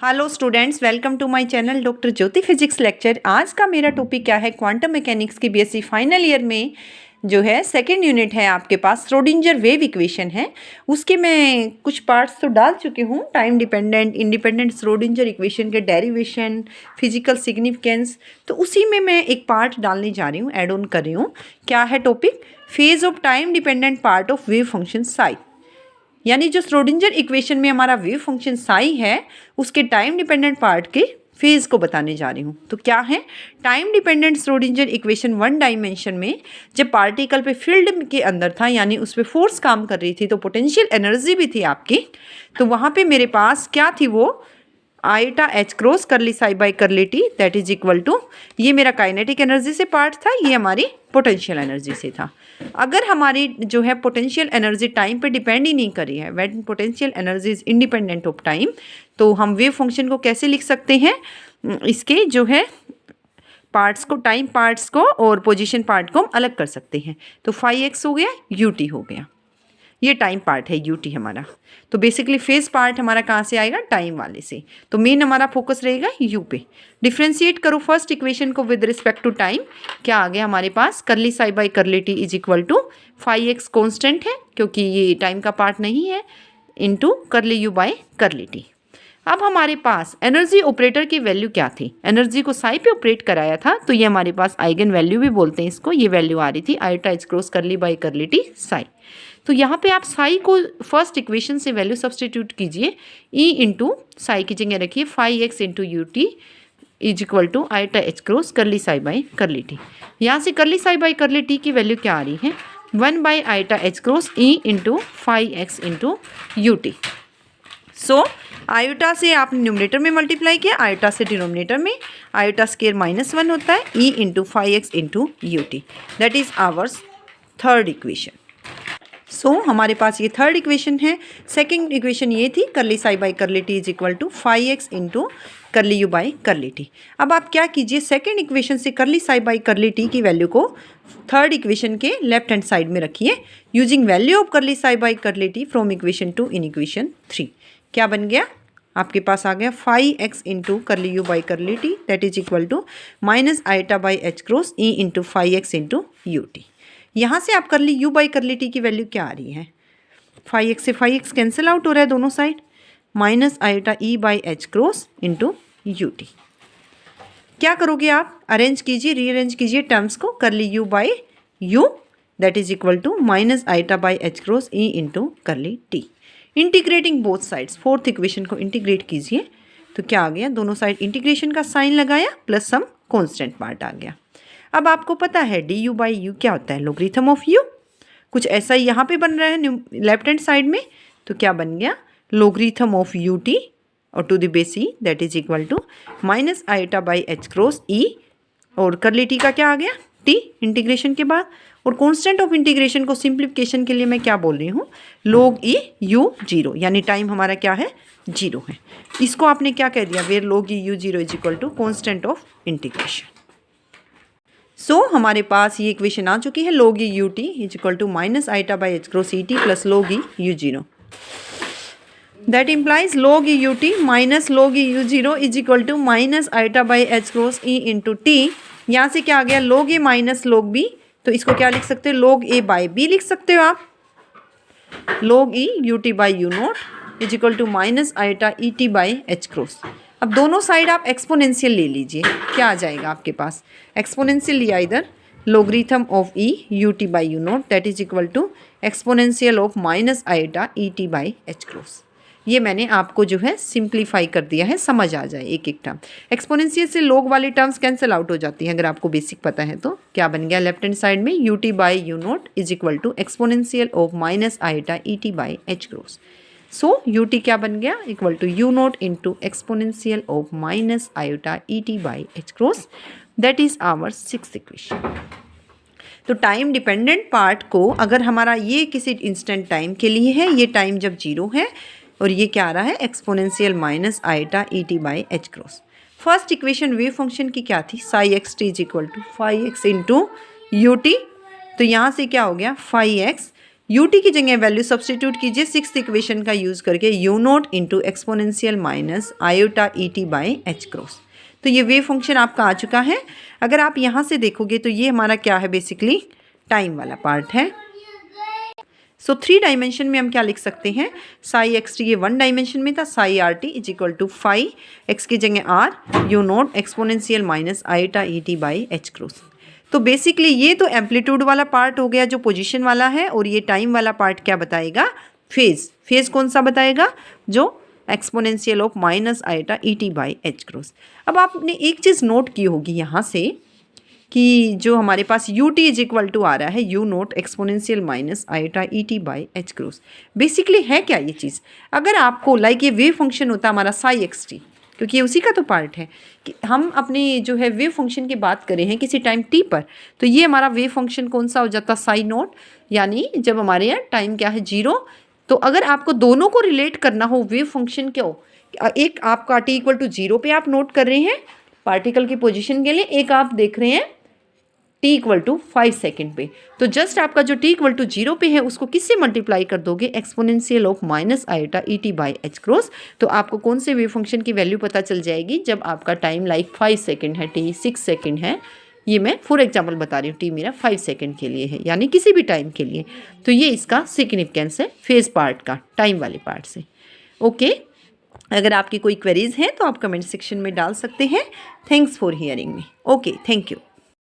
Hello students, welcome to my channel doctor Jyoti physics lecture. आज का मेरा टॉपिक क्या है? क्वांटम मैकेनिक्स की बीएससी फाइनल ईयर में जो है सेकंड यूनिट है, आपके पास श्रोडिंजर वेव इक्वेशन है। उसके मैं कुछ पार्ट्स तो डाल चुकी हूँ, time dependent independent Schrödinger equation के डेरिवेशन, फिजिकल सिग्निफिकेंस। तो उसी में मैं एक पार्ट डालने जा रही हूँ, एड ऑन कर रही हूँ। क्या है topic? Phase of time dependent part of wave function psi. यानी जो श्रोडिंजर इक्वेशन में हमारा वेव फंक्शन साई है, उसके टाइम डिपेंडेंट पार्ट के फेज को बताने जा रही हूँ। तो क्या है time dependent Schrödinger equation? One dimension में जब पार्टिकल पे फील्ड के अंदर था, यानी उस पर फोर्स काम कर रही थी, तो पोटेंशियल एनर्जी भी थी आपकी। तो वहाँ पे मेरे पास क्या थी? वो आईटा H cross curly psi by curly t that is equal to, ये मेरा काइनेटिक एनर्जी से पार्ट था, ये हमारी पोटेंशियल एनर्जी से था। अगर हमारी जो है पोटेंशियल एनर्जी टाइम पे डिपेंड ही नहीं करी है, when potential energy is independent of time, तो हम वेव फंक्शन को कैसे लिख सकते हैं? इसके जो है पार्ट्स को, टाइम पार्ट्स को और पोजीशन पार्ट को हम अलग कर सकते हैं। तो फाई एक्स हो गया, यू टी हो गया, ये टाइम पार्ट है यू टी हमारा। तो बेसिकली फेज पार्ट हमारा कहाँ से आएगा? टाइम वाले से। तो मेन हमारा फोकस रहेगा यू पे। डिफ्रेंशिएट करो फर्स्ट इक्वेशन को विद रिस्पेक्ट टू टाइम। क्या आ गया हमारे पास? Curly psi by curly T is equal to phi x constant है क्योंकि ये टाइम का पार्ट नहीं है, into curly you by curly T. अब हमारे पास एनर्जी ऑपरेटर की वैल्यू क्या थी? एनर्जी को साई पे ऑपरेट कराया था, तो ये हमारे पास आइगन वैल्यू भी बोलते हैं इसको। ये वैल्यू आ रही थी eta H cross curly by curly T psi. तो यहाँ पे आप साई को फर्स्ट इक्वेशन से वैल्यू सब्सटीट्यूट कीजिए, ई इंटू साई की जगह रखिए phi x into you T is equal to eta H cross curly psi by curly T. यहाँ से curly psi by curly T की वैल्यू क्या आ रही है? 1 by eta H cross E into phi x into U T. So iota से आपने numerator में मल्टीप्लाई किया, आयोटा से डिनोमिनेटर में, आयोटा स्केयर -1 होता है, E into phi x into you T. That is ours third equation. So हमारे पास ये थर्ड इक्वेशन है। सेकंड इक्वेशन ये थी curly psi by curly T is equal to phi x into curly you by curly T. अब आप क्या कीजिए, सेकंड इक्वेशन से curly psi by curly T की वैल्यू को थर्ड इक्वेशन के लेफ्ट हैंड साइड में रखिए, यूजिंग वैल्यू ऑफ करली psi by curly t from equation 2 in equation 3। क्या बन गया आपके पास? आ गया phi x into curly you by curly t that is equal to minus आईटा by H cross E into phi x into you t. यहाँ से आप curly you by curly T की वैल्यू क्या आ रही है? फाई एक्स से phi x cancel out हो रहा है दोनों side, minus आईटा E by H cross into you t. क्या करोगे आप? अरेंज कीजिए, रीअरेंज कीजिए टर्म्स को। Curly you by U that is equal to minus आईटा by H cross E into curly T. Integrating both sides, fourth equation को integrate कीजिए। तो क्या आ गया? दोनों साइड इंटीग्रेशन का साइन लगाया, प्लस सम कॉन्स्टेंट पार्ट आ गया। अब आपको पता है डी यू बाई यू क्या होता है? Logarithm of you. कुछ ऐसा ही यहाँ पे बन रहा है लेफ्ट हैंड साइड में। तो क्या बन गया? लोगरिथम ऑफ यू टी और to the base E that is equal to minus आईटा by H cross E, और करली टी का क्या आ गया? टी इंटीग्रेशन के बाद। और कांस्टेंट ऑफ इंटीग्रेशन को सिंप्लीफिकेशन के लिए मैं क्या बोल रही हूँ? log ई यू जीरो, यानी टाइम हमारा क्या है? जीरो है। इसको आपने क्या कह दिया? Where log E U zero is equal to constant of integration. So हमारे पास ये इक्वेशन आ चुकी है, log E U T is equal to minus आईटा by H cross E T plus log E U zero. That implies log E U T minus log E U zero is equal to minus आईटा by H cross E into T. यहाँ से क्या आ गया? log ए minus log B. तो इसको क्या लिख सकते हो? log ए बाई बी लिख सकते हो आप। log E U t by u naught is equal to minus आईटा E T by H cross. अब दोनों साइड आप एक्सपोनेंशियल ले लीजिए, क्या आ जाएगा आपके पास? एक्सपोनेंशियल लिया इधर, logarithm of e you t by u naught that is equal to exponential of minus आईटा E T by H cross. ये मैंने आपको जो है सिंप्लीफाई कर दिया है, समझ आ जाए एक एक टर्म। एक्सपोनेंशियल से लोग वाली टर्म्स कैंसिल आउट हो जाती हैं अगर आपको बेसिक पता है तो। क्या बन गया? लेफ्ट हैंड साइड में u t by u naught is equal to exponential of minus आईटा E T by H cross. So u t क्या बन गया? Equal to u naught into exponential of minus iota E T by H cross. That is our sixth equation. तो time dependent part को अगर हमारा ये किसी instant time के लिए है, ये टाइम जब जीरो है, और ये क्या आ रहा है? Exponential minus आईटा E T by H cross. First equation wave function की क्या थी? Psi x t is equal to phi x into you t. तो यहाँ से क्या हो गया? फाई एक्स ut की जगह वैल्यू सब्सटीट्यूट कीजिए सिक्स्थ इक्वेशन का यूज़ करके u not into exponential minus iota E T by H cross. तो ये वेव फंक्शन आपका आ चुका है। अगर आप यहाँ से देखोगे तो ये हमारा क्या है, बेसिकली टाइम वाला पार्ट है। सो 3 डायमेंशन में हम क्या लिख सकते हैं, साई एक्स टी ये 1 डायमेंशन में था, psi r t is equal to phi x की जगह r u naught exponential minus आईटा E T by H cross. तो बेसिकली ये तो एम्पलीट्यूड वाला पार्ट हो गया जो पोजीशन वाला है, और ये टाइम वाला पार्ट क्या बताएगा, फेज। फेज कौन सा बताएगा, जो exponential of minus आईटा E T by H cross. अब आपने एक चीज़ नोट की होगी यहाँ से कि जो हमारे पास u t is equal to आ रहा है u naught exponential minus आईटा E T by H cross. Basically है क्या ये चीज़, अगर आपको लाइक ये वेव फंक्शन होता हमारा साई एक्स टी, क्योंकि ये उसी का तो पार्ट है कि हम अपने जो है वेव फंक्शन की बात करें हैं किसी टाइम t पर, तो ये हमारा वेव फंक्शन कौन सा हो जाता, साई नोट, यानी जब हमारे यहाँ टाइम क्या है 0। तो अगर आपको दोनों को रिलेट करना हो वेव फंक्शन क्यों, एक आपका t इक्वल टू 0 पे आप नोट कर रहे हैं पार्टिकल की पोजीशन के लिए, एक आप देख रहे हैं t इक्वल टू 5 सेकेंड पे। तो जस्ट आपका जो t इक्वल टू 0 पे है उसको किससे मल्टीप्लाई कर दोगे, exponential of minus आईटा E T by H cross. तो आपको कौन से वेव फंक्शन की वैल्यू पता चल जाएगी, जब आपका टाइम लाइक 5 सेकेंड है, t 6 सेकेंड है, ये मैं फॉर एग्जाम्पल बता रही हूँ, t मेरा 5 सेकेंड के लिए है, यानी किसी भी टाइम के लिए। तो ये इसका सिग्निफिकेंस है फेज पार्ट का, टाइम वाले पार्ट से। ओके, अगर आपकी कोई क्वेरीज हैं तो आप कमेंट सेक्शन में डाल सकते हैं। Thanks for hearing me. Okay, thank you.